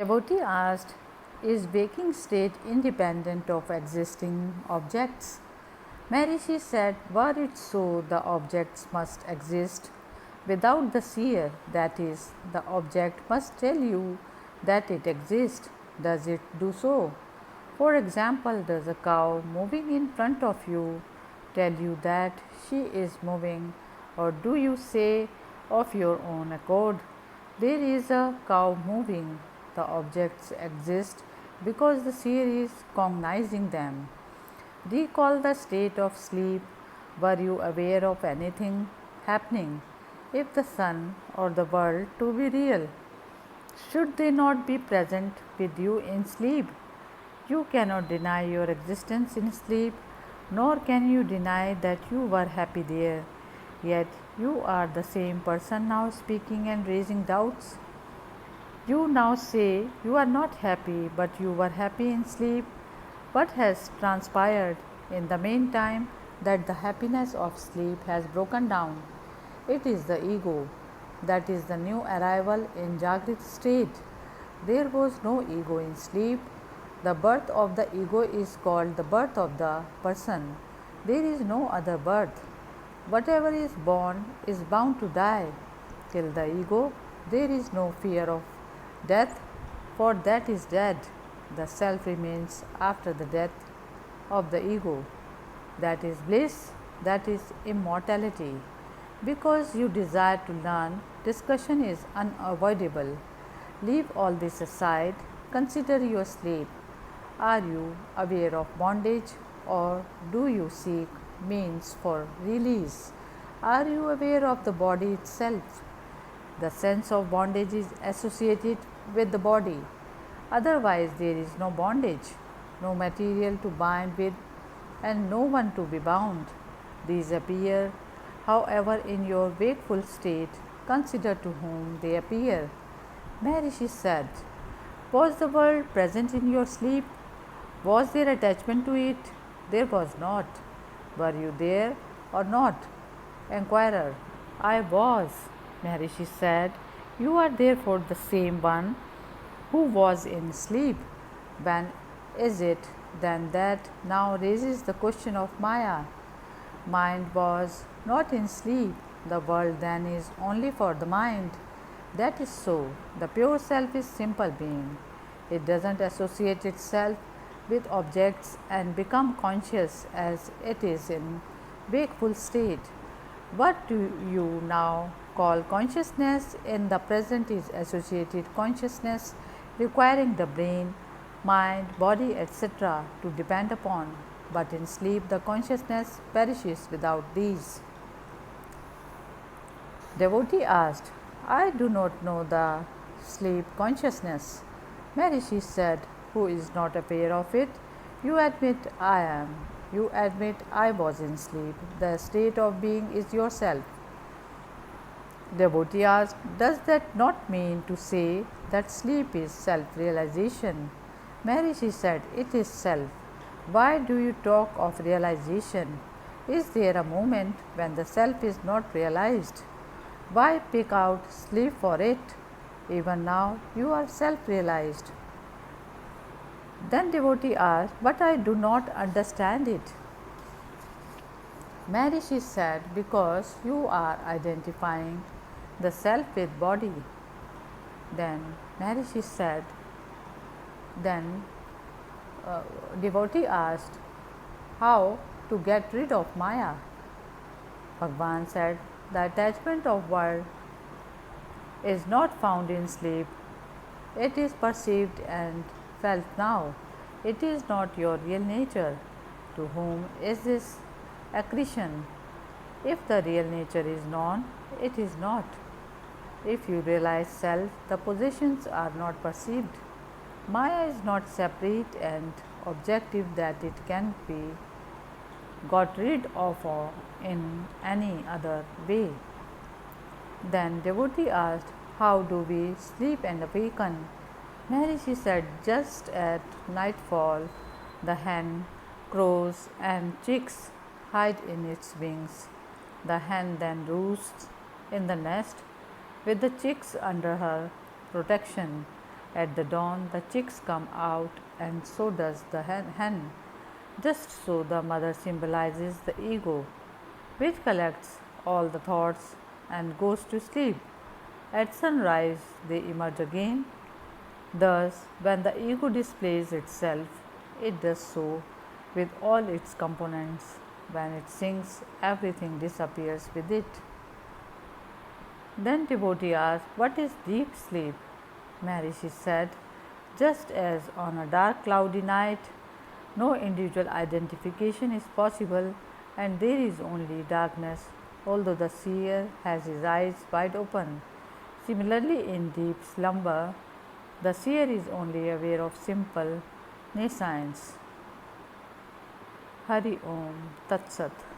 Devotee asked, is waking state independent of existing objects? Maharishi said, were it so, the objects must exist without the seer, that is, the object must tell you that it exists. Does it do so? For example, does a cow moving in front of you tell you that she is moving, or do you say of your own accord, there is a cow moving? The objects exist because the seer is cognizing them. Recall the state of sleep. Were you aware of anything happening? If the sun or the world to be real, should they not be present with you in sleep? You cannot deny your existence in sleep, nor can you deny that you were happy there. Yet you are the same person now speaking and raising doubts. You now say you are not happy, but you were happy in sleep. What has transpired in the meantime that the happiness of sleep has broken down? It is the ego that is the new arrival in Jagrit state. There was no ego in sleep. The birth of the ego is called the birth of the person. There is no other birth. Whatever is born is bound to die. Kill the ego, there is no fear of death, for that is dead. The self remains after the death of the ego. That is bliss, that is immortality. Because you desire to learn, discussion is unavoidable. Leave all this aside, consider your sleep. Are you aware of bondage, or do you seek means for release? Are you aware of the body itself? The sense of bondage is associated with the body. Otherwise, there is no bondage, no material to bind with, and no one to be bound. These appear, however, in your wakeful state. Consider to whom they appear. Maharishi said, was the world present in your sleep? Was there attachment to it? There was not. Were you there or not? Enquirer, I was. Maharishi said, you are therefore the same one who was in sleep. When is it then that now raises the question of Maya? Mind was not in sleep. The world then is only for the mind. That is so. The pure self is simple being. It doesn't associate itself with objects and become conscious as it is in wakeful state. What do you now call consciousness in the present is associated consciousness requiring the brain, mind, body, etc. to depend upon, but in sleep the consciousness perishes without these. Devotee asked, I do not know the sleep consciousness. Maharishi said, who is not aware of it? You admit I am. You admit I was in sleep. The state of being is yourself. Devotee asked, does that not mean to say that sleep is self realization? Maharishi said, it is self. Why do you talk of realization? Is there a moment when the self is not realized? Why pick out sleep for it? Even now you are self realized. Then devotee asked, but I do not understand it. Maharishi said, because you are identifying the self with body. Then Maharishi said, then devotee asked, how to get rid of Maya? Bhagavan said, the attachment of world is not found in sleep. It is perceived and felt now. It is not your real nature. To whom is this accretion? If the real nature is known, it is not. If you realize self, the positions are not perceived. Maya is not separate and objective that it can be got rid of or in any other way. Then devotee asked, how do we sleep and awaken? Maharishi said, just at nightfall, the hen, crows, and chicks hide in its wings. The hen then roosts in the nest with the chicks under her protection. At the dawn, the chicks come out, and so does the hen. Just so, the mother symbolizes the ego, which collects all the thoughts and goes to sleep. At sunrise, they emerge again. Thus, when the ego displays itself, it does so with all its components. When it sinks, everything disappears with it. Then devotee asked, "What is deep sleep?" Maharishi said, "Just as on a dark, cloudy night, no individual identification is possible and there is only darkness, although the seer has his eyes wide open. Similarly, in deep slumber, the seer is only aware of simple nescience." Hari Om Tat Sat.